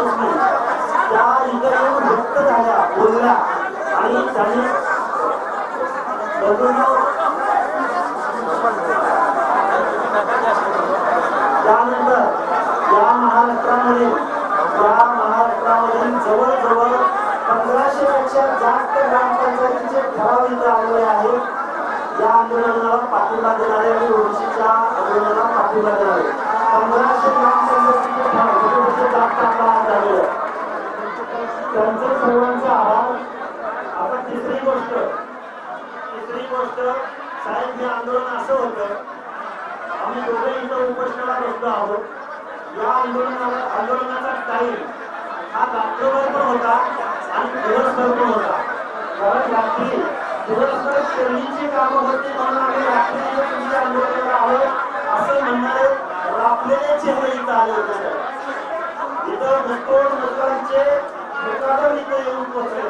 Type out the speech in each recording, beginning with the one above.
यशस्वी त्या इथे येऊन व्यक्त झाल्या, बोलल्या आणि त्यांनी त्यानंतर या महाराष्ट्रामध्ये जवळजवळ 1500 पेक्षा जास्त ग्रामपंचायतीचे ठराव इथे आलेले आहेत. या आंदोलनाला पाठिंबा देणारे आणि ओबीसीच्या आंदोलनाला पाठिंबा देणारे 1500 ग्रामपंचायतीचे ठराव जास्त आपला झालेलं त्यांचं सर्वांचा आभार. आता तिसरी गोष्ट साहेब, हे आंदोलन असं होतं, आम्ही दोघे इथं उपोषणाला बसलो आहोत. या आंदोलनाचा टाईम हा रात्रभर पण होता आणि दिवसभर पण होता. कारण रात्री दिवसभर शेतीची कामं होती म्हणून आम्ही रात्री तुमच्या आंदोलनाला आहोत असं म्हणणारे राखलेले चेहरे इथं आले होते. इथं मुस्लिमांचे मुकादम इथे येऊन पोहोचले.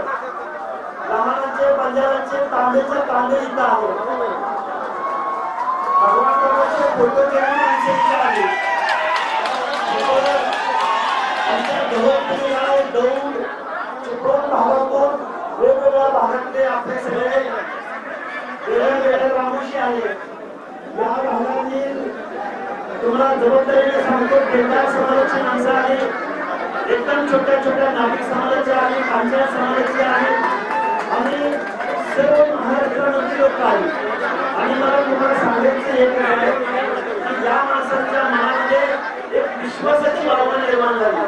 लहानांचे बंजारांचे तांबेचे तांबे इथं आले. भगवानचे फोटो घेऊन आमचे इथे आले. दौड चिपळूण भागातून वेगवेगळ्या भागातले आपले सगळे वेगवेगळे रामोशी आले. या भागातील तुम्हाला जबाबदारीने सांगतो, बेकार समाजाची माणसं आली, एकदम छोट्या छोट्या नागरिक समाजाचे आले, पंचायत समाजाचे आले आणि सर्व महाराष्ट्रामधील लोक आले. आणि मला तुम्हाला सांगायचं एक आहे की या माणसांच्या मनामध्ये एक विश्वासाची भावना निर्माण झाली.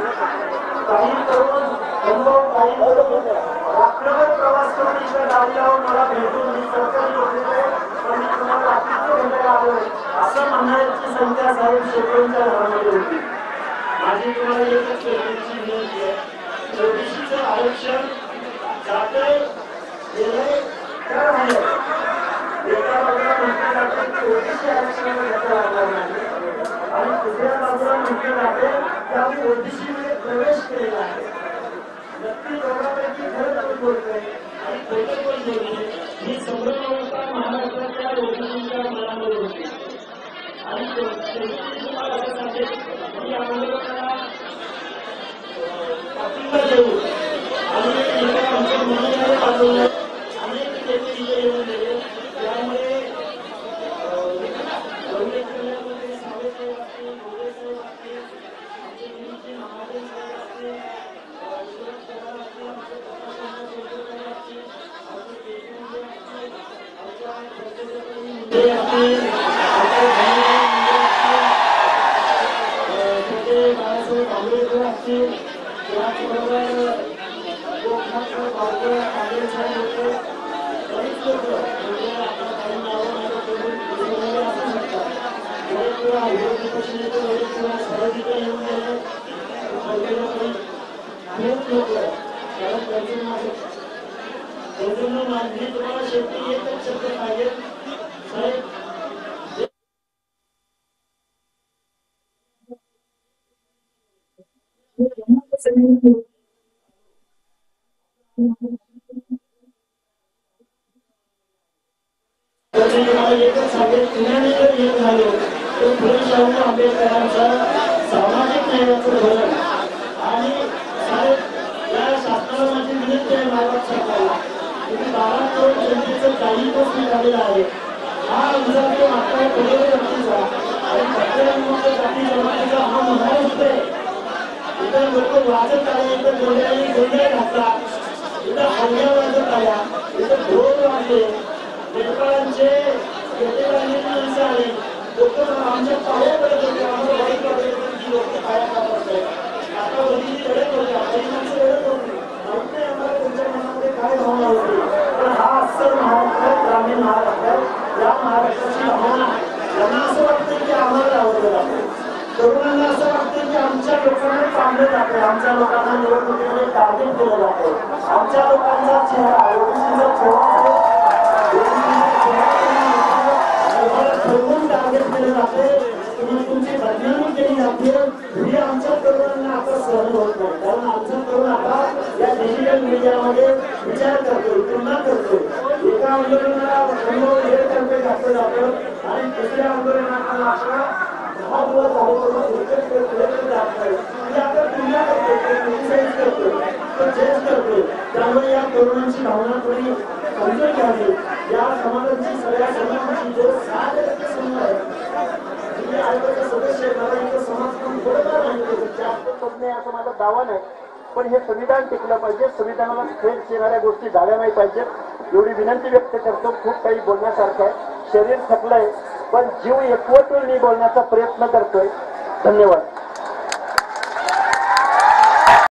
काही करून रात्रभर प्रवास करून इकडे गाडी लावून मला भेटून मी सरकारी नोकरीकडे मी तुम्हाला रात्रीचे भेटायला आलो असं म्हणणाऱ्यांची संख्या साहेब शेकडोंच्या घरामध्ये होती. माझी तुम्हाला एकच विनंती आहे, ओबीसीचं आरक्षण जाते गेले तर आहे. एका बाजूला म्हटलं जाते की ओबीसी आरक्षणाला धक्का लागणार नाही आणि दुसऱ्या बाजूला म्हटलं जाते की आम्ही ओबीसी मध्ये प्रवेश केलेला आहे. नक्की दोघांपैकी खरं आपण बोलतोय आणि खोटं पण बोलतोय. ही संभ्रमावस्था महाराष्ट्रातल्या ओबीसीच्या मनामध्ये होती आणि तुम्हाला असं सांगेल की आंदोलनाला पाठिंबा देऊ आणि आमच्या मनाने आंदोलन अनेक नेते तिथे येऊन गेले. त्यामुळे साहेब असतील, भोगे साहेब असतील, आमचे गुरुजी महादेव साहेब असतील, शिवराज पवार असतील, आमचे प्रकाश सोडकर असतील, आमचे देशमुख असतील, आमच्या प्रदेशातील मुंडे असतील, आमचे बाळासाहेब आंबेडकर असतील, त्याचबरोबर गोपनाथ बाळकर आंबेडकर साहेब होते. बरीच लोक म्हणजे आपल्या काही नावं असू शकतात. विरोधी पक्षनेते सहजीला येऊन गेले खूप लोक. कारण त्यांचं मागणी तुम्हाला शेवटी एकच शब्द पाहिजे साहेब, तुम्हाला एकच सांगेल, पुण्याने जर येत झालो तर फुले शाहू आंबेडकरांचा सामाजिक न्यायाचं धोरण आणि साहेब या शासनाला माझी विनंती आहे महाराज सरकारला, तुम्ही 12 करोड जनतेचं दायित्व स्वीकारलेलं आहे. हा आमचा जो मागचा कोणत्या जातीचा आणि प्रत्येक जाती जमातीचा हा महाराष्ट्र आहे. इतर लोक वाचत आले, इथं गोंधळ घातला, इथं हल्ल्या वाजत आल्या, इथं ढोल वाजले, नेपाळांचे माणसं आले, लोक आमच्या पाया पडत होते, आम्हाला वाईट वाटत होते की लोक पाया का पडताय. आता वडील लढत होते, आपली माणसं लढत होती, माहित नाही आम्हाला तुमच्या मनामध्ये काय भावना होती. पण हा अस्सल महाराष्ट्र, ग्रामीण महाराष्ट्र, या महाराष्ट्राची भावना यांना असं वाटतं की आम्हाला आवडलं जातं. तरुणांना असं वाटतं की आमच्या लोकांना चांगलं जातं, आमच्या लोकांना निवडणुकीमध्ये टार्गेट केलं जातं, आमच्या लोकांचा चेहरा ओबीसीचा चेहरा ठरवून टार्गेट केलं जाते, तुमची बदनामी केली जाते. हे आमच्या तरुणांना आता सहन होत नाही. कारण आमचा तरुण आता या डिजिटल मीडियामध्ये विचार करतो, तुलना करतो. एका आंदोलनाला वेळ करते घातलं जातं आणि दुसऱ्या आंदोलनाला 10 दिवस झाले तरी क्रिकेट जात नाही. म्हणजे आपण तुलना करतो, क्रिटिसाइज करतो, तो जज करतो. त्यामुळे या तरुणांची भावना थोडी समजून घ्यावी. या समाजाची सगळ्या समाजाची जो 6% समूह आहे, जे आयोगाचे सदस्य आहेत, मला इथं समाज पण थोडंफार माहिती होतं, जास्त तज्ञ आहे असं माझा दावा नाही. पण हे संविधान टिकलं पाहिजे, संविधानाला खेळ येणाऱ्या गोष्टी झाल्या नाही पाहिजेत एवढी विनंती व्यक्त करतो. खूप काही बोलण्यासारखं आहे, शरीर थकलंय पण जीव एकवटून मी बोलण्याचा प्रयत्न करतोय. धन्यवाद.